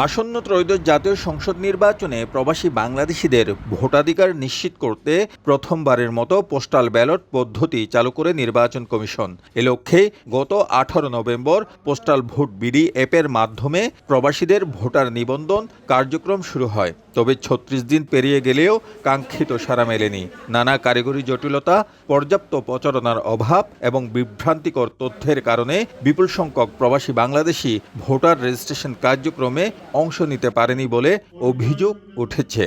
আসন্ন ত্রয়োদশ জাতীয় সংসদ নির্বাচনে প্রবাসী বাংলাদেশিদের ভোটাধিকার নিশ্চিত করতে প্রথমবারের মতো পোস্টাল ব্যালট পদ্ধতি চালু করে নির্বাচন কমিশন। এ লক্ষ্যে গত 18 নভেম্বর পোস্টাল ভোট বিডি অ্যাপের মাধ্যমে প্রবাসীদের ভোটার নিবন্ধন কার্যক্রম শুরু হয়। তবে 36 দিন পেরিয়ে গেলেও কাঙ্ক্ষিত সাড়া মেলেনি। নানা কারিগরি জটিলতা, পর্যাপ্ত প্রচারণার অভাব এবং বিভ্রান্তিকর তথ্যের কারণে বিপুল সংখ্যক প্রবাসী বাংলাদেশি ভোটার রেজিস্ট্রেশন কার্যক্রমে অংশ নিতে পারেনি বলে অভিযোগ উঠেছে।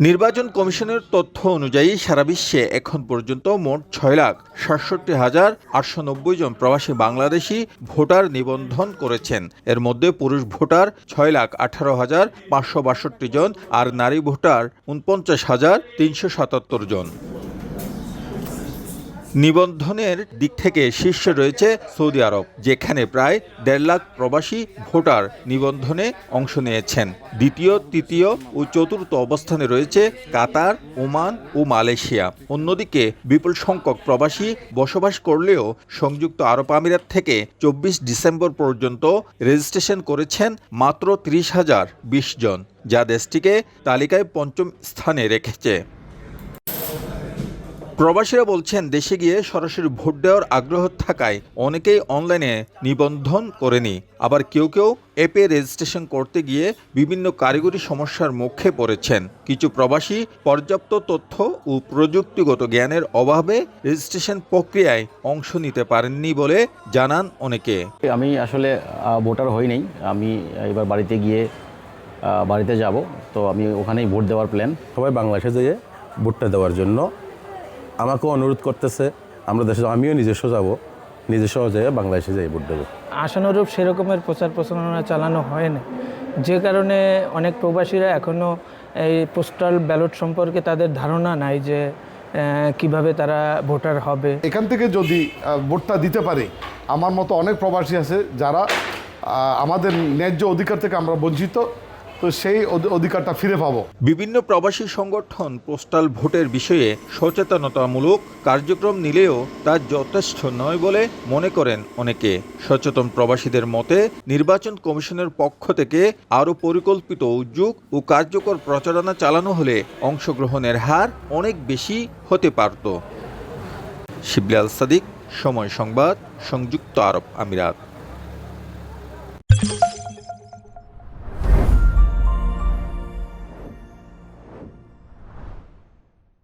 নির্বাচন কমিশনের তথ্য অনুযায়ী সারা বিশ্বে এখন পর্যন্ত মোট 6,67,890 জন প্রবাসী বাংলাদেশি ভোটার নিবন্ধন করেছেন। এর মধ্যে পুরুষ ভোটার 6,18,562 জন আর নারী ভোটার 49,377 জন। নিবন্ধনের দিক থেকে শীর্ষে রয়েছে সৌদি আরব, যেখানে প্রায় 1.5 লাখ প্রবাসী ভোটার নিবন্ধনে অংশ নিয়েছেন। দ্বিতীয়, তৃতীয় ও চতুর্থ অবস্থানে রয়েছে কাতার, ওমান ও মালয়েশিয়া। অন্যদিকে বিপুল সংখ্যক প্রবাসী বসবাস করলেও সংযুক্ত আরব আমিরাত থেকে 24 ডিসেম্বর পর্যন্ত রেজিস্ট্রেশন করেছেন মাত্র 30,020 জন, যা দেশটিকে তালিকায় পঞ্চম স্থানে রেখেছে। প্রবাসীরা বলছেন, দেশে গিয়ে সরাসরি ভোট দেওয়ার আগ্রহ থাকায় অনেকেই অনলাইনে নিবন্ধন করেনি। আবার কেউ কেউ অ্যাপে রেজিস্ট্রেশন করতে গিয়ে বিভিন্ন কারিগরি সমস্যার মুখে পড়েছেন। কিছু প্রবাসী পর্যাপ্ত তথ্য ও প্রযুক্তিগত জ্ঞানের অভাবে রেজিস্ট্রেশন প্রক্রিয়ায় অংশ নিতে পারেননি বলে জানান অনেকে। আমি আসলে ভোটার হইনি। আমি এবার বাড়িতে যাব, তো আমি ওখানেই ভোট দেওয়ার প্ল্যান। সবাই বাংলাদেশে যেয়ে ভোটটা দেওয়ার জন্য আমাকেও অনুরোধ করতেছে। আমরা দেশে আমিও নিজস্ব যেয়ে বাংলাদেশে যেয়ে ভোট দেবো। আশানুরূপ সেরকমের প্রচার প্রচারণা চালানো হয়নি, যে কারণে অনেক প্রবাসীরা এখনও এই পোস্টাল ব্যালট সম্পর্কে তাদের ধারণা নাই যে কিভাবে তারা ভোটার হবে। এখান থেকে যদি ভোটটা দিতে পারে, আমার মতো অনেক প্রবাসী আছে যারা আমাদের ন্যায্য অধিকার থেকে আমরা বঞ্চিত, তো সেই অধিকারটা ফিরে পাবো। বিভিন্ন প্রবাসী সংগঠন পোস্টাল ভোটের বিষয়ে সচেতনতামূলক কার্যক্রম নিলেও তা যথেষ্ট নয় বলে মনে করেন অনেকে। সচেতন প্রবাসীদের মতে নির্বাচন কমিশনের পক্ষ থেকে আরও পরিকল্পিত উদ্যোগ ও কার্যকর প্রচারণা চালানো হলে অংশগ্রহণের হার অনেক বেশি হতে পারত। শিবলি আল সাদিক, সময় সংবাদ, সংযুক্ত আরব আমিরাত।